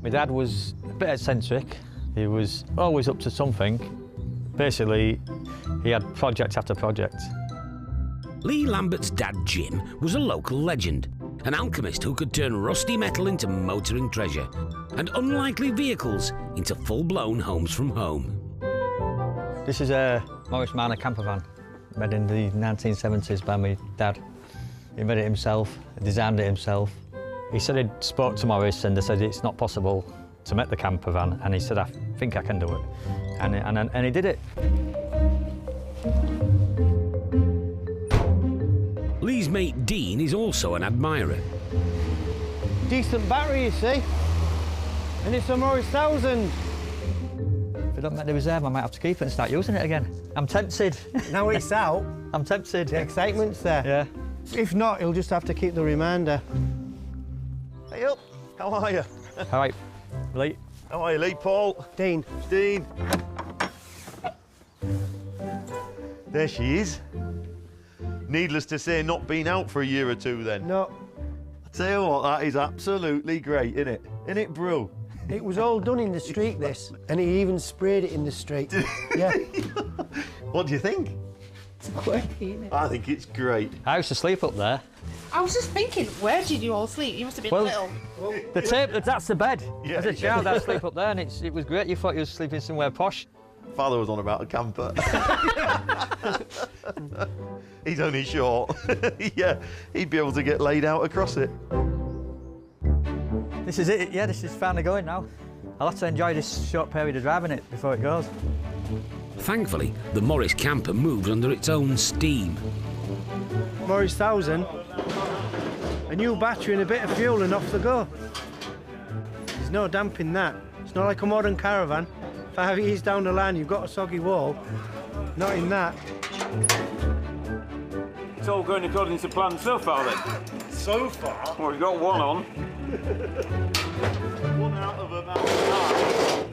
My dad was a bit eccentric. He was always up to something. Basically, he had project after project. Lee Lambert's dad, Jim, was a local legend, an alchemist who could turn rusty metal into motoring treasure and unlikely vehicles into full-blown homes from home. This is a Morris Minor Campervan, made in the 1970s by my dad. He made it himself, designed it himself. He said he'd spoke to Morris and they said it's not possible to make the campervan, and he said, I think I can do it. And he did it. Lee's mate Dean is also an admirer. Decent battery, you see. And it's a Morris 1000. If I don't make the reserve, I might have to keep it and start using it again. I'm tempted. Now it's out. I'm tempted. The excitement's there. Yeah. If not, he'll just have to keep the reminder. Hey up, how are you? All right, Lee. How are you, Lee? Paul? Dean. Dean. There she is. Needless to say, not been out for a year or two then. No. I tell you what, that is absolutely great, isn't it? Isn't it, bro? It was all done in the street, this. And he even sprayed it in the street. Yeah. What do you think? It's quirky, isn't it? I think it's great. I used to sleep up there. I was just thinking, where did you all sleep? You must have been little. The tape, that's the bed. Yeah. As a child, I'd sleep up there, and it was great. You thought you were sleeping somewhere posh. Father was on about a camper. He's only short. Yeah, he'd be able to get laid out across it. This is it, yeah, this is finally going now. I'll have to enjoy this short period of driving it before it goes. Thankfully, the Morris camper moves under its own steam. Morris 1000. A new battery and a bit of fuel and off they go. There's no damp in that. It's not like a modern caravan. 5 years down the line, you've got a soggy wall. Not in that. It's all going according to plan so far, then? So far? Well, we've got one on. One out of about 9.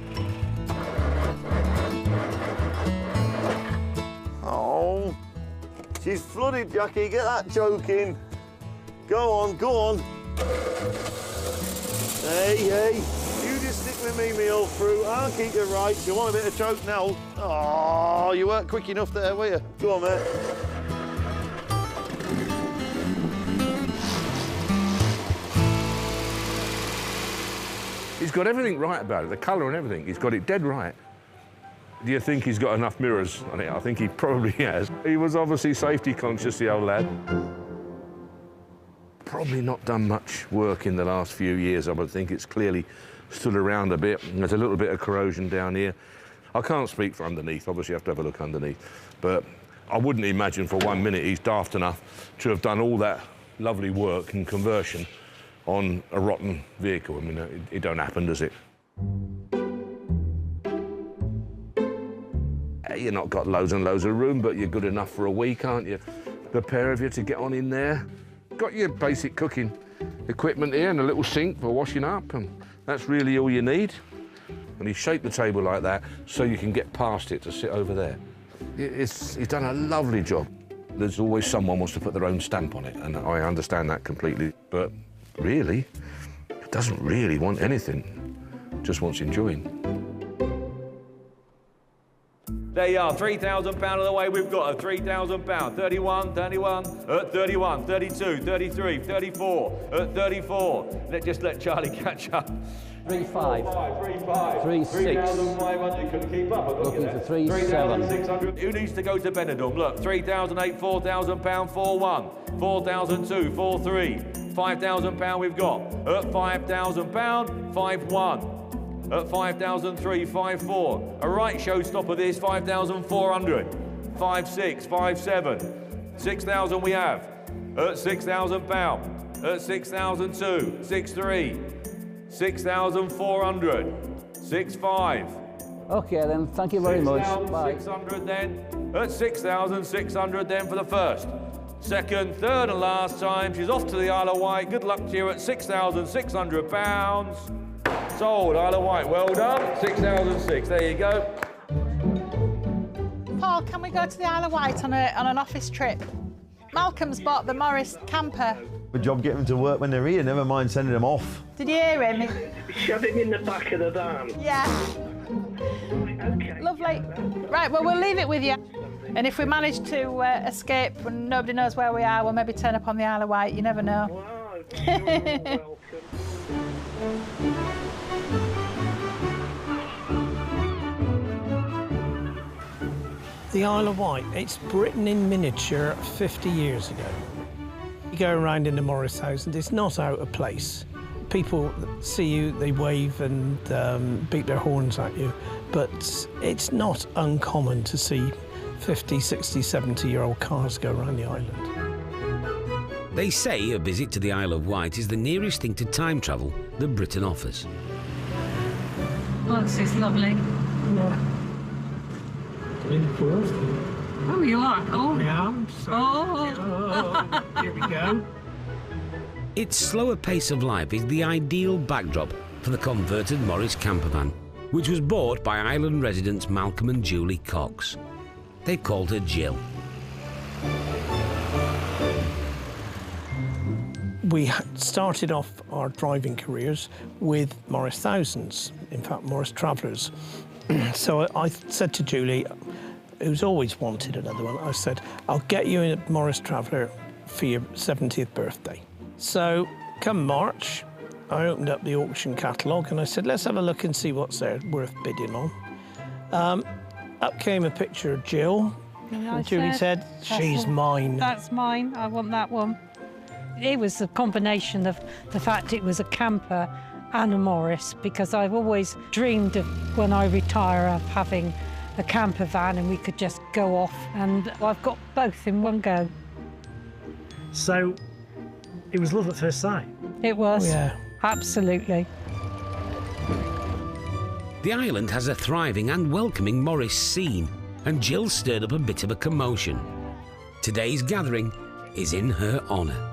Oh, she's flooded, Jackie. Get that choke in. Go on, go on. Hey, hey. You just stick with me old fruit. I'll keep you right. You want a bit of choke now? Oh, you weren't quick enough there, were you? Go on, mate. He's got everything right about it, the colour and everything. He's got it dead right. Do you think he's got enough mirrors on it? I think he probably has. He was obviously safety conscious, the old lad. Probably not done much work in the last few years, I would think. It's clearly stood around a bit. There's a little bit of corrosion down here. I can't speak for underneath, obviously you have to have a look underneath. But I wouldn't imagine for 1 minute he's daft enough to have done all that lovely work and conversion on a rotten vehicle. I mean, it don't happen, does it? You've not got loads and loads of room, but you're good enough for a week, aren't you? The pair of you to get on in there. Got your basic cooking equipment here and a little sink for washing up, and that's really all you need. And he shaped the table like that so you can get past it to sit over there. He's done a lovely job. There's always someone wants to put their own stamp on it, and I understand that completely, but really, it doesn't really want anything, just wants enjoying. There you are, £3,000 of the way we've got a £3,000. 31, 31, 31, 32, 33, 34, 34. Just let Charlie catch up. 35, 35, 36, 3,500, couldn't keep up. looking for 37. 3,600. Who needs to go to Benidorm? Look, 3,008, £4,000, 4-1, 4,002, 4-3, £5,000 we've got. At £5,000, 5-1. At 5,003, 5-4. A right showstopper this, 5,400. 5-6, 5-7. 6,000 we have. At £6,000. At 6,002, 6-3. 6,400. 6-5. OK, then, thank you very much. 6,600 then. At 6,600 then for the first. Second, third and last time. She's off to the Isle of Wight. Good luck to you at £6,600. Sold, Isle of Wight. Well done. 6,006. There you go. Paul, can we go to the Isle of Wight on an office trip? Malcolm's bought the Morris camper A job getting them to work when they're here, never mind sending them off. Did you hear him? Shove him in the back of the van. Yeah. Okay. Lovely. Right, well, we'll leave it with you. And if we manage to escape and nobody knows where we are, we'll maybe turn up on the Isle of Wight. You never know. Wow, you're welcome. The Isle of Wight, it's Britain in miniature 50 years ago. You go around in the Morris house and it's not out of place. People see you, they wave and beat their horns at you, but it's not uncommon to see 50, 60, 70-year-old cars go around the island. They say a visit to the Isle of Wight is the nearest thing to time travel that Britain offers. Oh, this is lovely. Yeah. Oh, you are? Oh, Yeah. oh. Here we go. Its slower pace of life is the ideal backdrop for the converted Morris Campervan, which was bought by island residents Malcolm and Julie Cox. They called her Jill. We started off our driving careers with Morris Thousands, in fact, Morris Travellers. So I said to Julie, who's always wanted another one, I said, I'll get you a Morris Traveller for your 70th birthday. So come March, I opened up the auction catalogue and I said, let's have a look and see what's there worth bidding on. Up came a picture of Jill, and Julie said, she's mine. That's mine. I want that one. It was a combination of the fact it was a camper and a Morris, because I've always dreamed of, when I retire, of having a camper van and we could just go off, and I've got both in one go. So, it was love at first sight? It was. Oh, yeah. Absolutely. The island has a thriving and welcoming Morris scene, and Jill stirred up a bit of a commotion. Today's gathering is in her honour.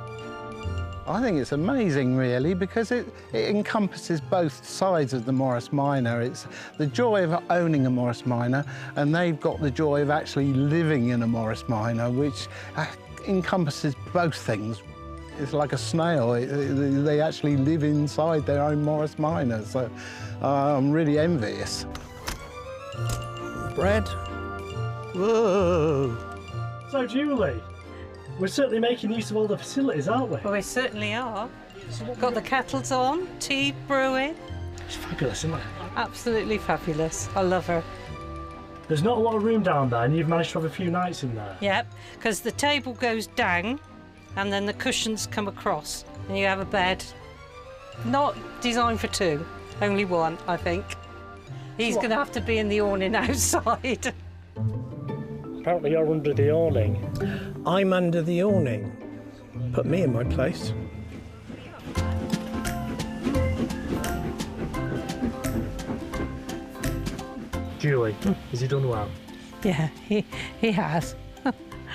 I think it's amazing, really, because it encompasses both sides of the Morris Minor. It's the joy of owning a Morris Minor, and they've got the joy of actually living in a Morris Minor, which encompasses both things. It's like a snail. They actually live inside their own Morris Minor, so I'm really envious. Bread. Whoa! So, Julie, we're certainly making use of all the facilities, aren't we? Well, we certainly are. Got the kettles on, tea brewing. It's fabulous, isn't it? Absolutely fabulous. I love her. There's not a lot of room down there, and you've managed to have a few nights in there. Yep, because the table goes down, and then the cushions come across, and you have a bed. Not designed for two, only one, I think. He's going to have to be in the awning outside. Apparently you're under the awning. I'm under the awning. Put me in my place. Julie, has he done well? Yeah, he has.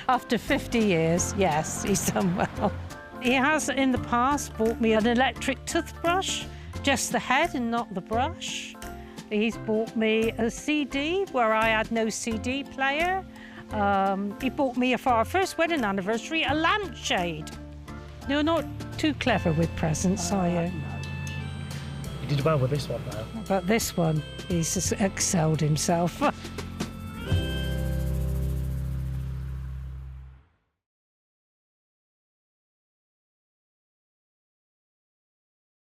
After 50 years, yes, he's done well. He has, in the past, bought me an electric toothbrush, just the head and not the brush. He's bought me a CD where I had no CD player. He bought me, for our first wedding anniversary, a lampshade. You're not too clever with presents, are you? You did well with this one, though. But this one, he's just excelled himself.